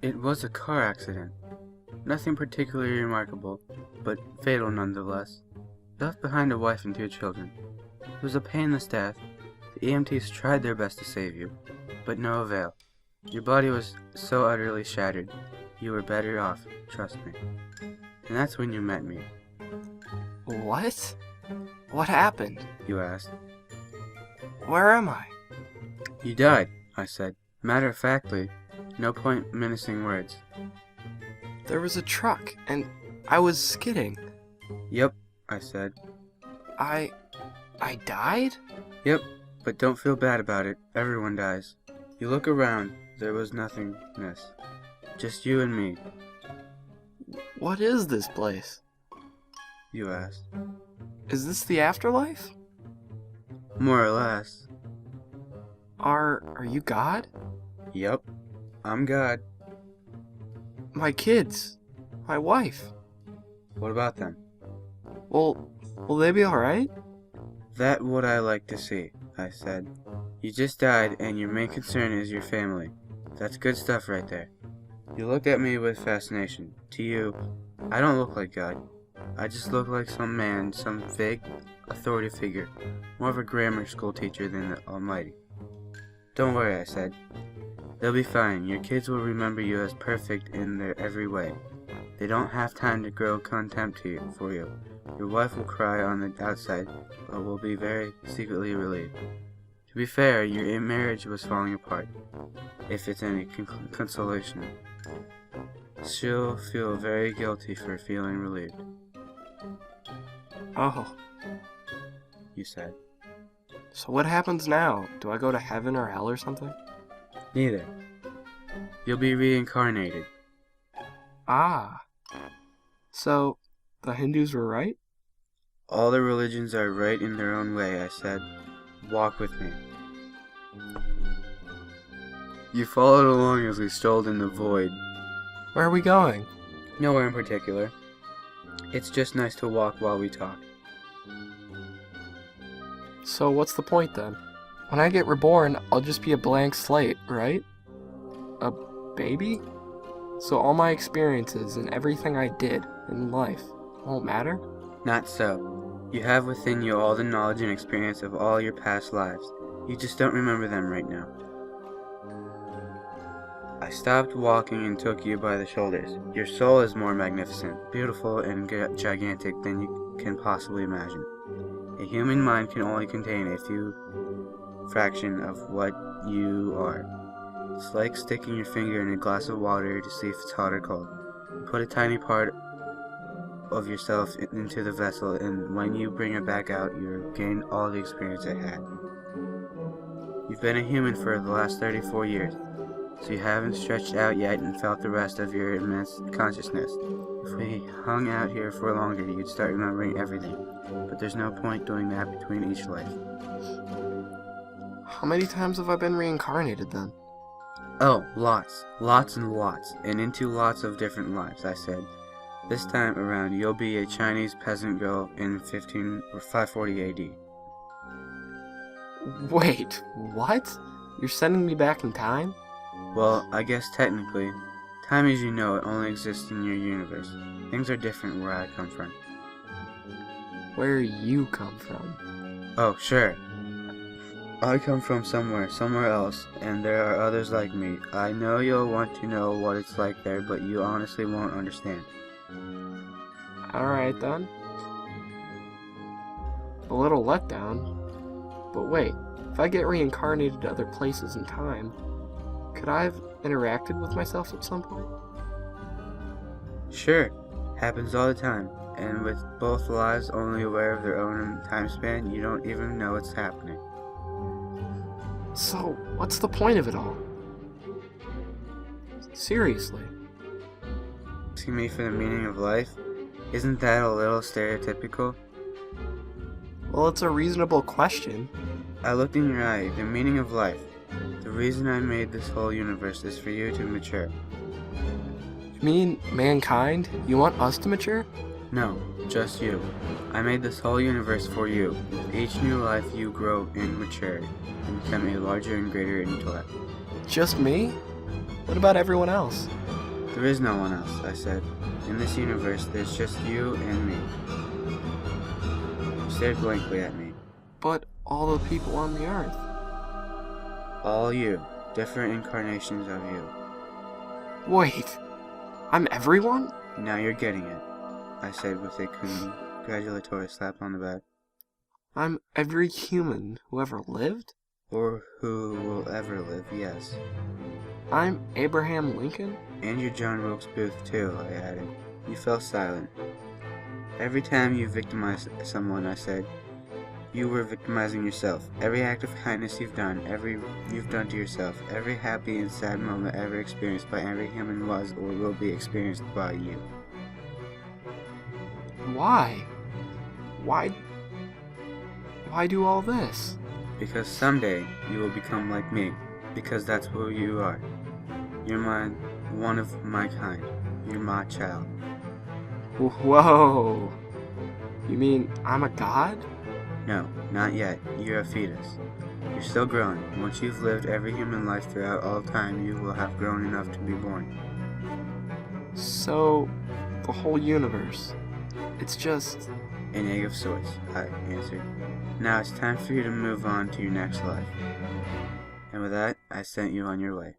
It was a car accident. Nothing particularly remarkable, but fatal nonetheless. You left behind a wife and 2 children. It was a painless death. The EMTs tried their best to save you, but no avail. Your body was so utterly shattered, you were better off, trust me. And that's when you met me. What? What happened? You asked. Where am I? You died, I said. Matter-of-factly, no point menacing words. There was a truck, and I was skidding. Yep, I said. I died? Yep, but don't feel bad about it. Everyone dies. You look around, there was nothingness. Just you and me, What is this place? you asked. Is this the afterlife? More or less. Are you God? Yep, I'm God. My kids? My wife? What about them? Will they be alright? That what I like to see, I said. You just died, and your main concern is your family. That's good stuff right there. You looked at me with fascination. To you, I don't look like God. I just look like some man, some vague authority figure, more of a grammar school teacher than the Almighty. Don't worry, I said. They'll be fine. Your kids will remember you as perfect in their every way. They don't have time to grow contempt for you. Your wife will cry on the outside, but will be very secretly relieved. To be fair, your marriage was falling apart, if it's any consolation. She'll feel very guilty for feeling relieved. Oh, You said. so what happens now? Do I go to heaven or hell or something? Neither. You'll be reincarnated. Ah. So, the Hindus were right? All the religions are right in their own way, I said. Walk with me. You followed along as we strolled in the void. Where are we going? Nowhere in particular. It's just nice to walk while we talk. So what's the point then? When I get reborn, I'll just be a blank slate, right? A baby? So all my experiences and everything I did in life won't matter? Not so. You have within you all the knowledge and experience of all your past lives. You just don't remember them right now. I stopped walking and took you by the shoulders. Your soul is more magnificent, beautiful, and gigantic than you can possibly imagine. A human mind can only contain a few fraction of what you are. It's like sticking your finger in a glass of water to see if it's hot or cold. You put a tiny part of yourself into the vessel, and when you bring it back out, you gain all the experience it had. You've been a human for the last 34 years, so you haven't stretched out yet and felt the rest of your immense consciousness. If we hung out here for longer, you'd start remembering everything, but there's no point doing that between each life. How many times have I been reincarnated then? Oh, lots. Lots and lots, and into lots of different lives, I said. This time around, you'll be a Chinese peasant girl in 540 AD. Wait, what? You're sending me back in time? Well, I guess technically, time as you know it only exists in your universe. Things are different where I come from. Where you come from? Oh, sure. I come from somewhere else, and there are others like me. I know you'll want to know what it's like there, but you honestly won't understand. Alright then. A little letdown. But wait, if I get reincarnated to other places in time, could I have interacted with myself at some point? Sure, happens all the time, and with both lives only aware of their own time span, you don't even know it's happening. So, what's the point of it all? Seriously. Asking me for the meaning of life? Isn't that a little stereotypical? Well, it's a reasonable question. I looked in your eye. The meaning of life. The reason I made this whole universe is for you to mature. You mean mankind? You want us to mature? No, just you. I made this whole universe for you. With each new life you grow in maturity and become a larger and greater intellect. Just me? What about everyone else? There is no one else, I said. In this universe, there's just you and me. He stared blankly at me. But all the people on the earth. All you, different incarnations of you. Wait, I'm everyone? Now you're getting it, I said with a congratulatory slap on the back. I'm every human who ever lived? Or who will ever live, yes. I'm Abraham Lincoln? And you're John Wilks Booth, too, I added. You fell silent. Every time you victimized someone, I said, you were victimizing yourself. Every act of kindness you've done to yourself, every happy and sad moment ever experienced by every human was or will be experienced by you. Why? Why do all this? Because someday you will become like me, because that's who you are. You're one of my kind. You're my child. Whoa! You mean I'm a god? No, not yet. You're a fetus. You're still growing. Once you've lived every human life throughout all time, you will have grown enough to be born. So, the whole universe, it's just... An egg of sorts, I answered. Now it's time for you to move on to your next life. And with that, I sent you on your way.